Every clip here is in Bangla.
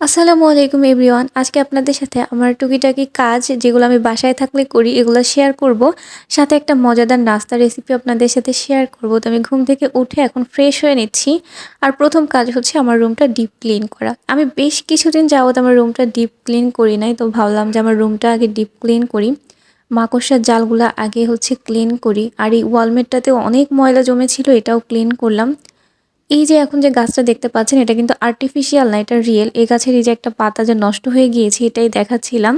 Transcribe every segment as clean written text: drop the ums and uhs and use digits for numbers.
আসসালামু আলাইকুম এভরিওয়ান। আজকে আপনাদের সাথে আমার টুকিটাকি কাজ যেগুলো আমি বাসায় থাকলে করি এগুলো শেয়ার করব। সাথে একটা মজাদার নাস্তার রেসিপি আপনাদের সাথে শেয়ার করব। তো আমি ঘুম থেকে উঠে এখন ফ্রেশ হয়ে নিচ্ছি। আর প্রথম কাজ হচ্ছে আমার রুমটা ডিপ ক্লিন করা। আমি বেশ কিছুদিন যাবত আমার রুমটা ডিপ ক্লিন করি নাই। তো ভাবলাম যে আমার রুমটা আগে ডিপ ক্লিন করি। মাকড়সার জালগুলা আগে হচ্ছে ক্লিন করি। আর এই ওয়ালমেটটাতেও অনেক ময়লা জমেছিল, এটাও ক্লিন করলাম। এই যে এখন যে গাছটা দেখতে পাচ্ছেন এটা কিন্তু আর্টিফিশিয়াল না, এটা রিয়েল। এই গাছের এই যে একটা পাতা যে নষ্ট হয়ে গিয়েছে এটাই দেখাচ্ছিলাম।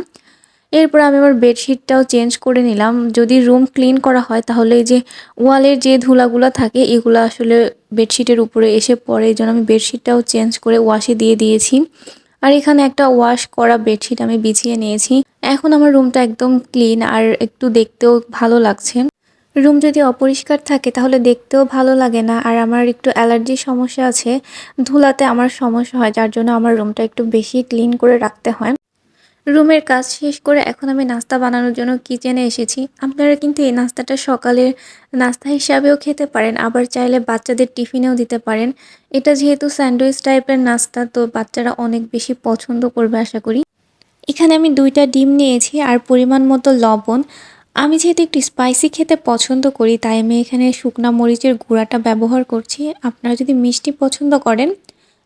এরপর আমি আমার বেডশিটটাও চেঞ্জ করে নিলাম। যদি রুম ক্লিন করা হয় তাহলে এই যে ওয়ালের যে ধুলাগুলো থাকে এগুলো আসলে বেডশিটের উপরে এসে পড়ে, এই জন্য আমি বেডশিটটাও চেঞ্জ করে ওয়াশে দিয়ে দিয়েছি। আর এখানে একটা ওয়াশ করা বেডশিট আমি বিছিয়ে নিয়েছি। এখন আমার রুমটা একদম ক্লিন আর একটু দেখতেও ভালো লাগছে। রুম যদি অপরিষ্কার থাকে তাহলে দেখতেও ভালো লাগে না। আর আমার একটু অ্যালার্জির সমস্যা আছে, ধুলাতে আমার সমস্যা হয়, যার জন্য আমার রুমটা একটু বেশি ক্লিন করে রাখতে হয়। রুমের কাজ শেষ করে এখন আমি নাস্তা বানানোর জন্য কিচেনে এসেছি। আপনারা কিন্তু এই নাস্তাটা সকালের নাস্তা হিসাবেও খেতে পারেন, আবার চাইলে বাচ্চাদের টিফিনেও দিতে পারেন। এটা যেহেতু স্যান্ডউইচ টাইপের নাস্তা, তো বাচ্চারা অনেক বেশি পছন্দ করবে আশা করি। এখানে আমি ২টা ডিম নিয়েছি আর পরিমাণ মতো লবণ। আমি যেহেতু একটু স্পাইসি খেতে পছন্দ করি তাই আমি এখানে শুকনা মরিচের গুঁড়াটা ব্যবহার করছি। আপনারা যদি মিষ্টি পছন্দ করেন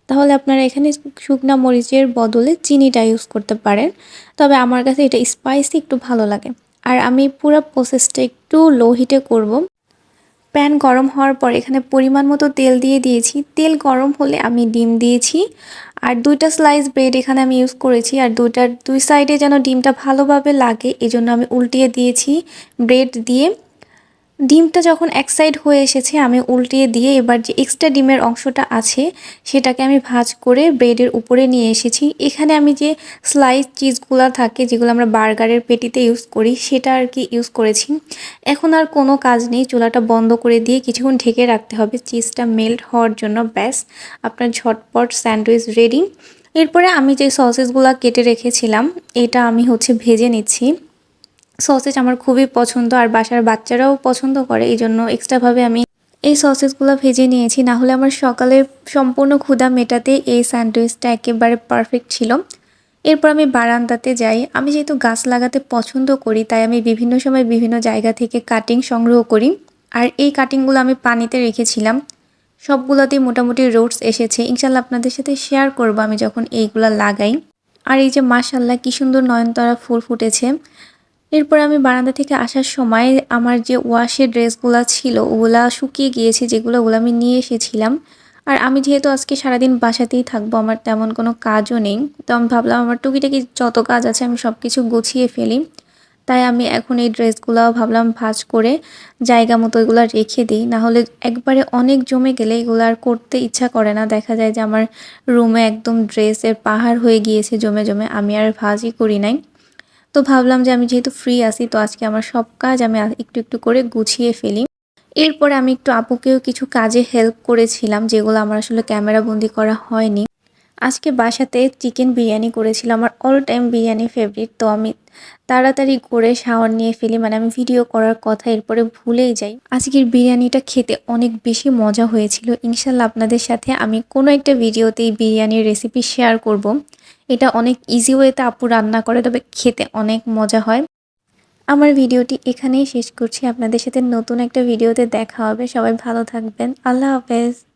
তাহলে আপনারা এখানে শুকনা মরিচের বদলে চিনিটা ইউজ করতে পারেন। তবে আমার কাছে এটা স্পাইসি একটু ভালো লাগে। আর আমি পুরো প্রসেসটা একটু লো হিটে করব। প্যান গরম হওয়ার পর এখানে পরিমাণ মতো তেল দিয়ে দিয়েছি। তেল গরম হলে আমি ডিম দিয়েছি। আর ২টা স্লাইস ব্রেড এখানে আমি ইউজ করেছি। আর দুই সাইডে যেন ডিমটা ভালোভাবে লাগে এজন্য আমি উল্টিয়ে দিয়েছি ব্রেড দিয়ে। ডিমটা যখন এক সাইড হয়ে এসেছে আমি উল্টিয়ে দিয়ে এবার যে এক্সট্রা ডিমের অংশটা আছে সেটাকে আমি ভাঁজ করে ব্রেডের উপরে নিয়ে এসেছি। এখানে আমি যে স্লাইস চিজগুলো থাকে যেগুলো আমরা বার্গারের পেটিতে ইউজ করি সেটা আর কি ইউজ করেছি। এখন আর কোনো কাজ নেই, চুলাটা বন্ধ করে দিয়ে কিছুক্ষণ ঢেকে রাখতে হবে চিজটা মেল্ট হওয়ার জন্য। ব্যাস, আপনার ঝটপট স্যান্ডউইচ রেডি। এরপরে আমি যে সসেসগুলো কেটে রেখেছিলাম এটা আমি হচ্ছে ভেজে নিচ্ছি। সসেজ আমার খুবই পছন্দ আর বাসার বাচ্চারাও পছন্দ করে, এই জন্য এক্সট্রাভাবে আমি এই সসেসগুলো ভেজে নিয়েছি। না হলে আমার সকালে সম্পূর্ণ ক্ষুধা মেটাতে এই স্যান্ডউইচটা একেবারে পারফেক্ট ছিল। এরপর আমি বারান্দাতে যাই। আমি যেহেতু গাছ লাগাতে পছন্দ করি তাই আমি বিভিন্ন সময় বিভিন্ন জায়গা থেকে কাটিং সংগ্রহ করি। আর এই কাটিংগুলো আমি পানিতে রেখেছিলাম, সবগুলোতেই মোটামুটি রুটস এসেছে। ইনশাল্লাহ আপনাদের সাথে শেয়ার করব আমি যখন এইগুলা লাগাই। আর এই যে মাশাল্লাহ কি সুন্দর নয়নতারা ফুল ফুটেছে। এরপর আমি বারান্দা থেকে আসার সময় আমার যে ওয়াশের ড্রেসগুলা ছিল ওগুলা শুকিয়ে গিয়েছে, ওগুলো আমি নিয়ে এসেছিলাম। আর আমি যেহেতু আজকে সারাদিন বাসাতেই থাকবো, আমার তেমন কোনো কাজও নেই, তো আমি ভাবলাম আমার টুকিটাকি যত কাজ আছে আমি সব কিছু গুছিয়ে ফেলি। তাই আমি এখন এই ড্রেসগুলো ভাবলাম ভাঁজ করে জায়গা মতো এগুলো রেখে দিই, না হলে একবারে অনেক জমে গেলে এগুলো আর করতে ইচ্ছা করে না। দেখা যায় যে আমার রুমে একদম ড্রেসের পাহাড় হয়ে গিয়েছে জমে জমে, আমি আর ভাঁজই করি নাই। তো ভাবলাম যে আমি যেহেতু ফ্রি আছি তো আজকে আমার সব কাজ আমি একটু একটু করে গুছিয়ে ফেলি। এরপরে আমি একটু আপুকেও কিছু কাজে হেল্প করেছিলাম যেগুলো আমার আসলে ক্যামেরা বন্দি করা হয়নি। আজকে বাসাতে চিকেন বিরিয়ানি করেছিলাম, আমার অল টাইম বিরিয়ানি ফেভারিট। তো আমি তাড়াতাড়ি করে শাওয়ার নিয়ে ফেলি, মানে আমি ভিডিও করার কথা এরপরে ভুলেই যাই। আজকের বিরিয়ানিটা খেতে অনেক বেশি মজা হয়েছিল। ইনশাল্লাহ আপনাদের সাথে আমি কোনো একটা ভিডিওতে এই বিরিয়ানির রেসিপি শেয়ার করব। এটা অনেক ইজি ওয়েতে আপু রান্না করে, তবে খেতে অনেক মজা হয়। আমার ভিডিওটি এখানেই শেষ করছি। আপনাদের সাথে নতুন একটা ভিডিওতে দেখা হবে। সবাই ভালো থাকবেন। আল্লাহ হাফেজ।